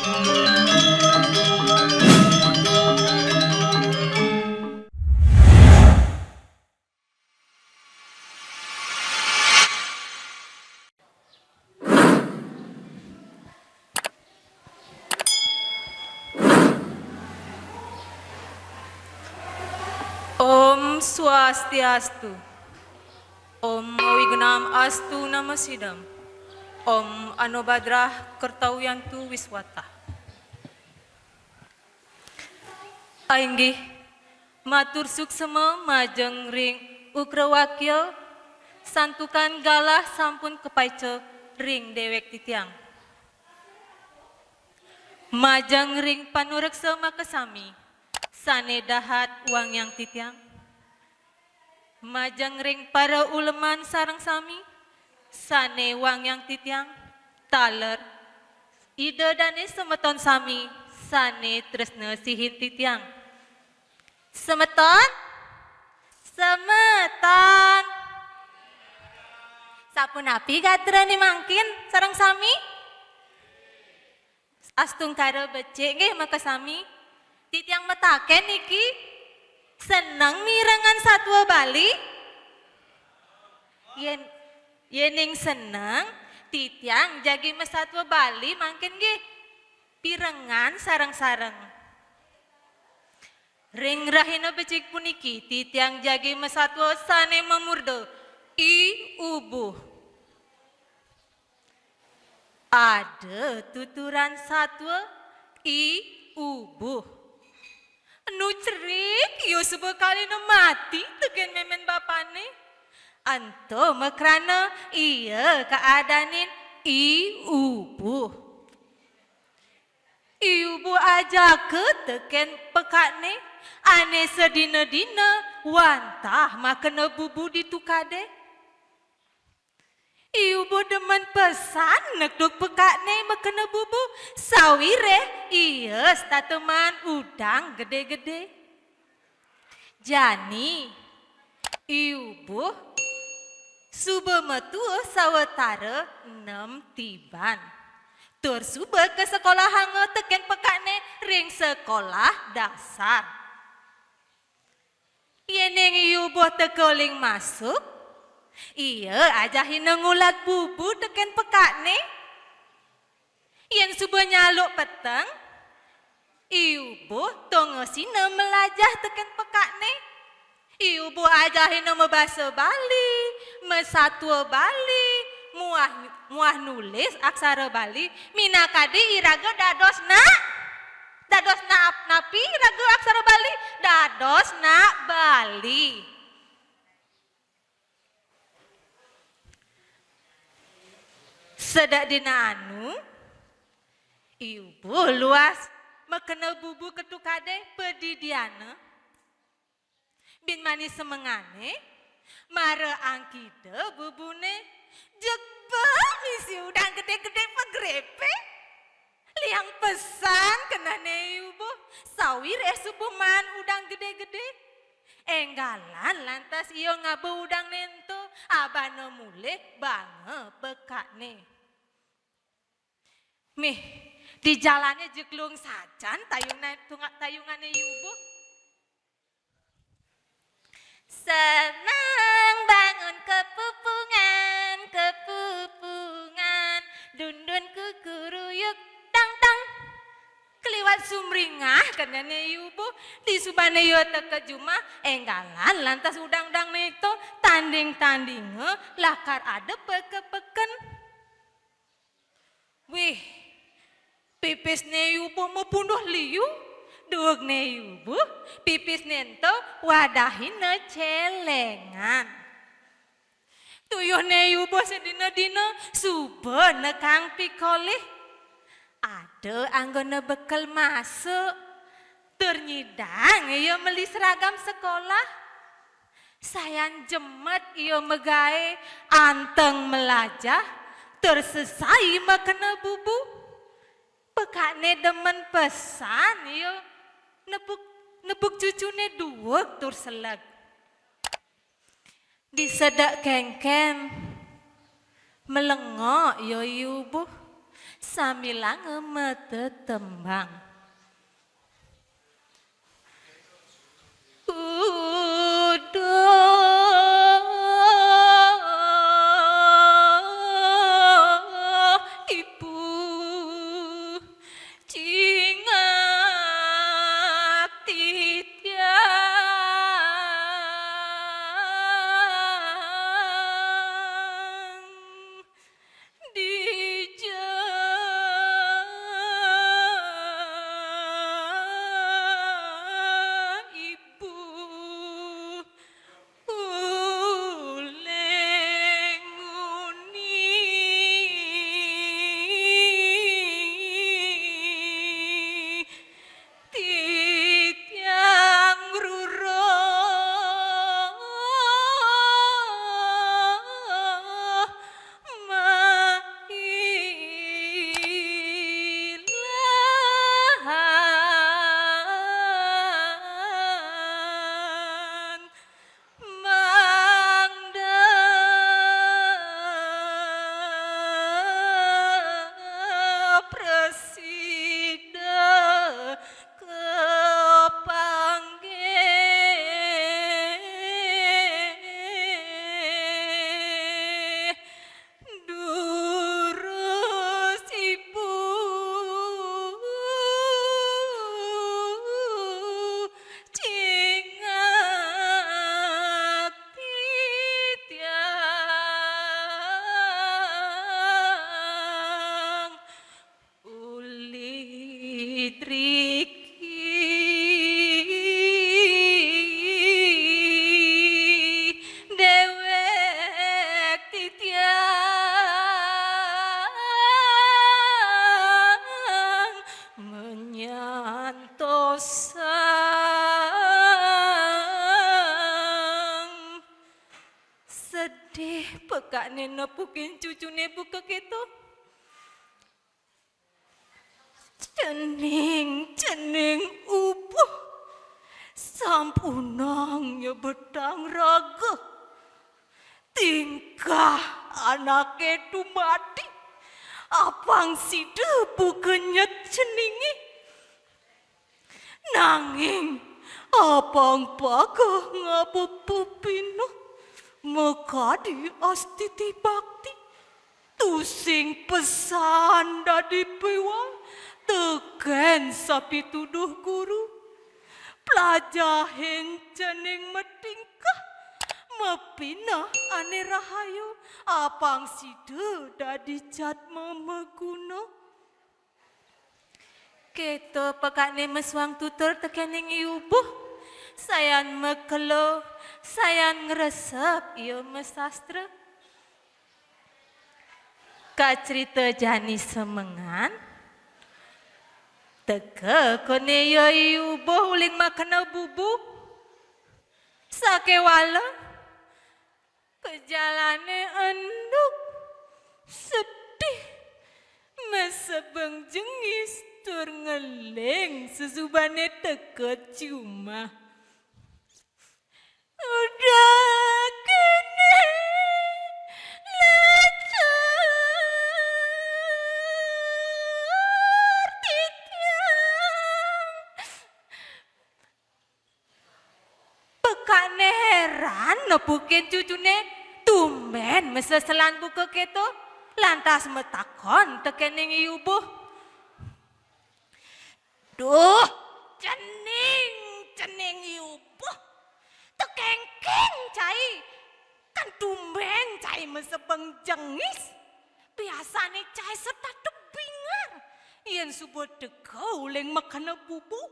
Om Swastiastu. Om Wignam Astu Namasidam. Om Anobadrah Kertauyantu Wiswata. Ainggih matur suksema majeng ring ukrawakya santukan galah sampun kepaice ring dewek titiang. Majeng ring panureksa makasami sane dahat uang yang titiang. Majeng ring para uleman sarang sami sane uang yang titiang taler ide dane semeton sami sane tresna sihin titiang. Semeton semeton sapunapi gatrani mangkin sarang sami astung karo becik nggih makasami titiang metaken iki seneng mirengan satwa Bali. Yening seneng titiang jagi mesatwa Bali mangkin nggih pirengan sareng-sareng. Ring rahina becik puniki titiang jagi mesatwa sane memurdo i ubuh. Ada tuturan satwa i ubuh. Nu cerik yo sebekali no mati tegen memen bapane. Anto mekrana iya keadanin i ubuh. I ubuh aja ke teken pekane ane sedina-dina wantah makena bubu ditukade. I ubuh demen pesan nekduk pekane makena bubu sawire iya stateman udang gede-gede. Jani i ubuh suba metu sawetara 6 tiban. Tur suba ke sekolah hanga teken pekane ring sekolah dasar. Yeneng i ubuh tekoling masuk iya ajahin ngulat bubu teken pekane. Yen subuh nyaluk peteng iubuh tongosina melajah teken pekane. Iubuh ajahin membahasa Bali, mesatwa Bali, muah nulis aksara Bali, minakadi iraga dados napi iraga aksara Bali, dados nak Bali. Sedak dina anu, ibu luas makena bubu ketukade pedidiana. Bin manis semengane, mara angkide bubune jekbel misi udang gede-gede pegrepe. Liang pesan kena ne ibu, sawir subuman udang gede-gede. Enggalan lantas iyo ngabu udang nento, abana mule bange bekakne. Mih, di jalannya jeglung sajan tayungannya ibu. Senang bangun kepupungan, dundun kukuruyuk dang-dang. Keliwat sumringah kenanya ibu, di subane yo teke juma enggalan lantas udang-dang neto tanding-tandinge lakar ada peke-peken. Wih, pipis ne ibu mau bunuh liu, dueg ne ibu, pipis nento wadahina celengan. Tuyuh ne ibu sedina-dina suba nekang pikolih. Ada anggona bekal masuk, ternyidang iyo meli seragam sekolah. Sayan jemet iyo megae anteng melajah, tersesai makena bubu. Pekakne demen pesan iyo nepuk cucune duwek tur seleg. Disedak kengken melengok yo ibu. sambil ngemete tembang. Sedih pekakne nepukin cucune buka gitu. Cening ubuh sampunang ya bedang raga. Tingkah anake dumadi apang side bukenyet ceningi. Nanging apang pagah ngabepupino mekadi astiti bakti tusing pesan dadi pewal teken sapi tuduh guru pelajahin cening metingkah mepina ane rahayu apang side dadi cat memeguna. Keto pekakne meswang tutur tekening iubuh sayan mekelo sayan ngresep ieu mesastra. Kacerita jani semengan teke kone ya iubuh uling makana bubuk sakewala kejalane enduk sedih mesebeng jengis tur ngeleng sesubane teke cuma udah kene lecur titiang pekane heran nepukin cucune tumben meseselan buka keto lantas metakon tekening iubuh. Duh, cening iubuh, tekengking cai, kan tumben cai mesebeng jengis, biasane cai serta tebingan, yen subuh degau leng makana bubuk.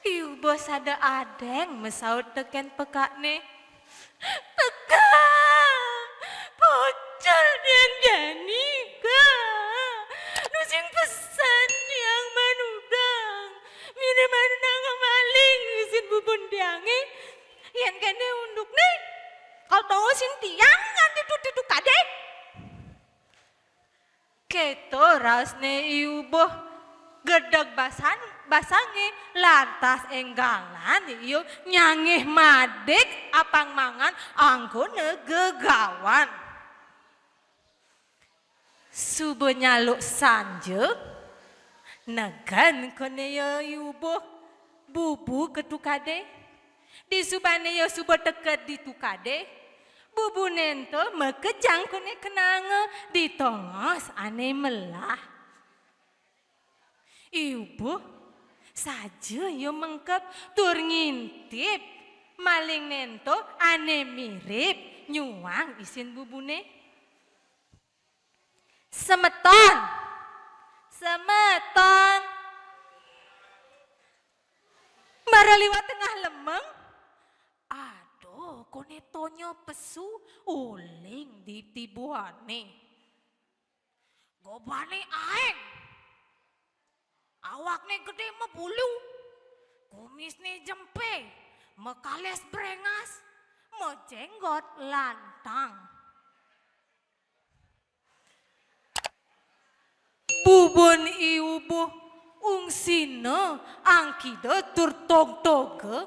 Iubuh sada adeng mesaut teken pekakne, pekak, bocor yang jani kak, nusing pesan yang manudang, minuman nang maling usin bubun diangi, yen kene unduk nih, kau tahu sin tiang nganti tutu kadek. Keto rasne iubuh gedeg basange lantas enggalan iyo nyangih madek apang mangan anggone gegawan. Subuh nyaluk sanje, nagan kone yo yubo, bubu ketukade, di subane yo subuh teket di tukade, bubu nento mekejang kone kenanga, di tongos ane melah. Yubo, saja yo mengkep tur ngintip, maling nento ane mirip, nyuang isin bubune. Semeton, semeton, maraliwat tengah lemeng, aduh kone tonyo pesu uling di tibuane, gobane aeng, awakne gede mebulu, kumisne jempe, mekales brengas, mejenggot lantang. Bubun iubu ungsina angkida tur tog-toge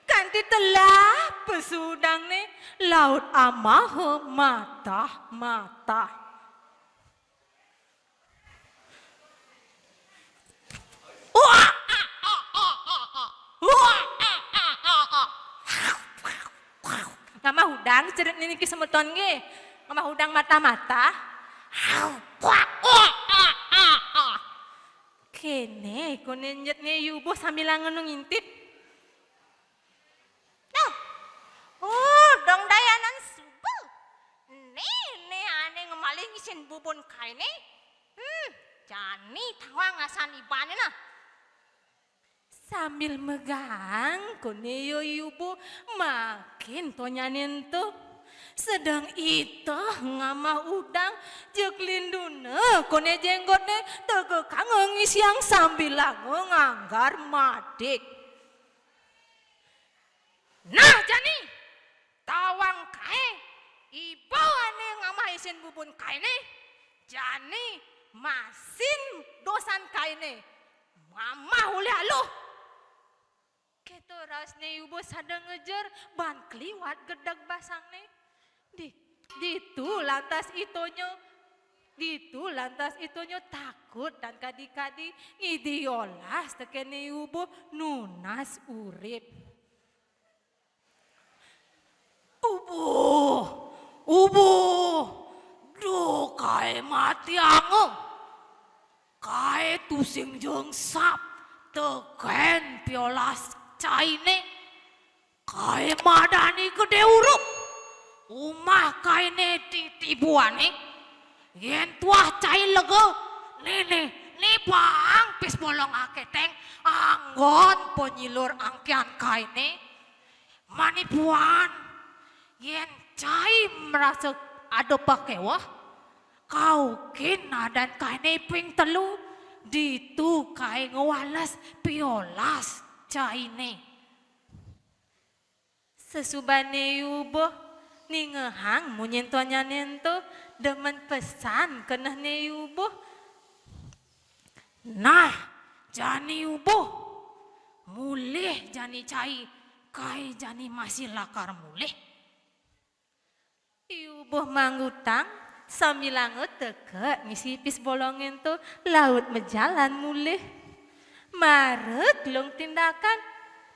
kanthi telah pesudangne laut amahe mata-mata. Ngama hudang cerit niki semeton nggih. Ngama hudang mata-mata. Kene kone njetne yubo sambil ngono ngintip. Nah. Oh, dong dayanan subuh. Nene ane ngemaling isin bubun kaine. Jani tawang ngasan ibane nah. Sambil megang kone yo yubo makin tonyanin tuh. Sedang itu ngamah udang jek lindune kone jenggotne tegekang ngisiang sambil nganggar madik. Nah Jani, tawang kae ibu ane ngamah isin bubun kaine, Jani masin dosan kaine, mama ule aluh. Keto rasne ibu sadang ngejer ban kliwat gedag basangne. Ditu lantas itonyo takut dan kadi-kadi ngidiolas tekene ibu nunas urip. Ubu, duh kae mati angeng, kae tusing jengsap teken piolas caine, kae madani gede urup. Umah kaine titibuane yen tuah cai lego nene ni bang pis bolong aketeng anggon penyilur angkian kaine manipuan yen cai merasa ada pakewah kau kena dan kaine ping telu ditu kai ngewales piolas caine sesubane yuboh ningehang munyentonya nento demen pesan kenah ne yubuh. Nah, jani yubuh mulih jani cai kai jani masih lakar mulih. Yubuh manggutang sambil langut teke ngisi pis bolongin tu laut mejalan mulih. Maret long tindakan,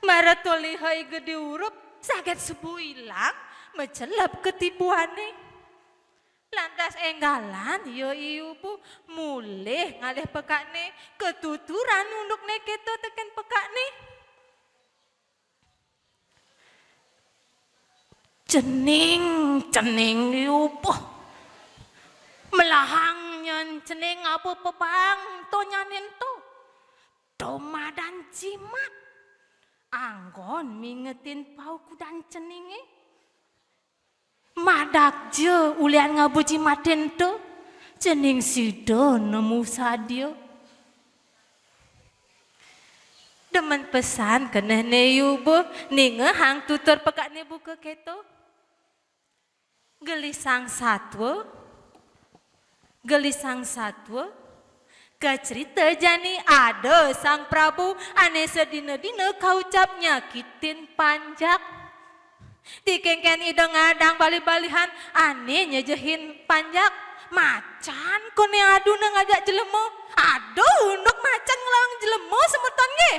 maret tolihai gede urup sakit subuh hilang. Mecelap ketipuane. Lantas enggalan yo ibu mulih ngalih pekakne ketuturan unduk neketo teken pekakne. Cening ibu melahang nyan cening apa pepang to nyanin to doma dan jimat anggon mingetin pauku dan ceninge. Madak je ulian ngabuji maten tu cening sido nemu sadio. Demen pesan kena ne yubo ninge hang tutur pekak ne buka keto. Gelisang satwa kecerita jani ada sang Prabu ane sedina-dina kau ucap nyakitin panjak. Dikengken ideng ngadang bali-balihan ane nyejehin panjak macan kone adu nang ngajak jelemo. Aduh, nuk macan ngelang jelemo semutan nge.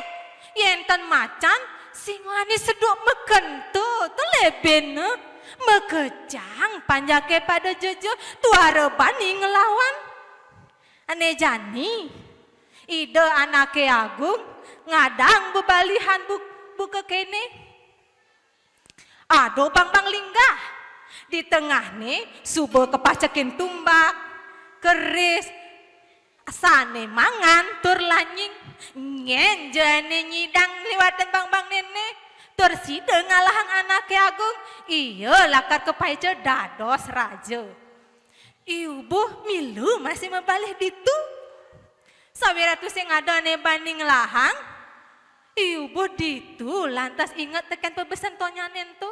Yentan macan sing wani seduk mekento tu leben mekejang panjake pada jojo tuara bani ngelawan. Ane jani ide anake agung ngadang bebalihan buka kene. Ado bang linggah di tengah nih subuh kepacakin tumbak keris asane mangan tur lanying ngenjane nyidang liwatan bang nene tur sida ngalahang anake agung iya lakar kepaice dados raja. Ibu milu masih membalih ditu sawiratu sing ada ne banding lahang. Ibu ditu lantas ingat tekan pebesan tonyanen tu.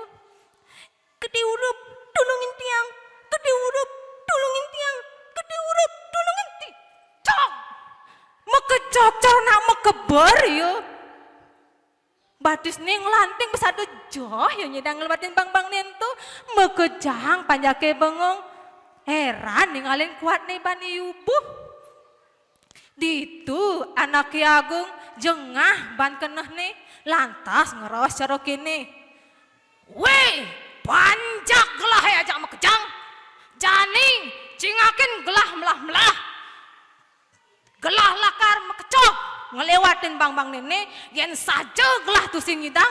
Gede urup tulungin tiang, gede urup tulungin tiang, gede urup tulungin tiang. Cok, mekecok nak mekebar yo. Batis ning lanting besado joh yo nyedang ngelewatin bang nento mekejang panjake bengong. Heran ningalin kuat nih bani ibu. Ditu anak agung jengah ban keneh nih lantas ngerawas cara kini. Weh, panjak gelah ya ajak mekejang. Janing cingakin gelah melah. Gelah lakar mekecok ngelewatin bang nene yen saja gelah tu sing nyidang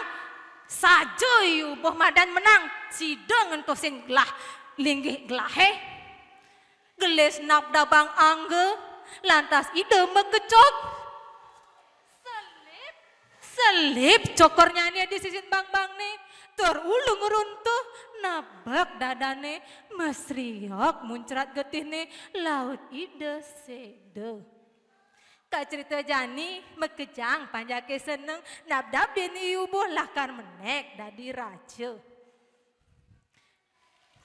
saja yu boh madan menang sidang ento sing gelah linggih gelahe geles nabda bang angge lantas ide mekecok selip cokornya nih di sisin bang nih terulung runtuh nabak dadane mesriok muncrat getih nih laut ide sede. Kak cerita jani mekejang panjake seneng nabdabin iubuh lakar menek dadi raja.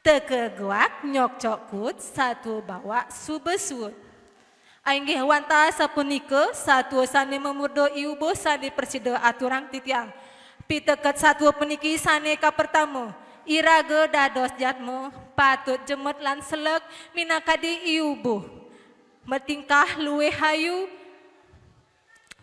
Tekeguak nyok cokut satu bawa subesut. Ainggih wanta sapunike satu sane memurdo iubuh sane persida aturang titiang. Piteket satu peniki sane ka pertama. Irage dados jatmo patut jemut lan selek minakadi iubuh. Metingkah luwe hayu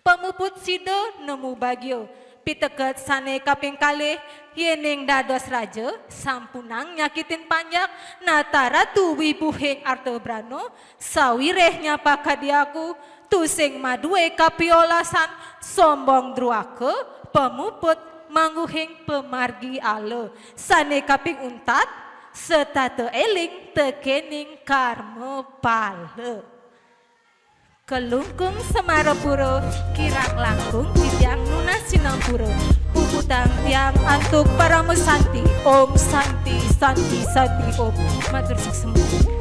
pemuput sido nemu bagio piteket sane kaping kalih yening dados raja sampunang nyakitin panjak natara tu wibuhing artobrano sawirehnya pakadiaku tusing madue kapiolasan sombong druake pemuput mangguhing pemargi ale sane kaping untat setata eling tekening karma pale. Kelungkung Semarapura kirang langkung titiang nunas Sinampura puputang tiang antuk para mesanti Om Santi Santi Santi Om matur semua.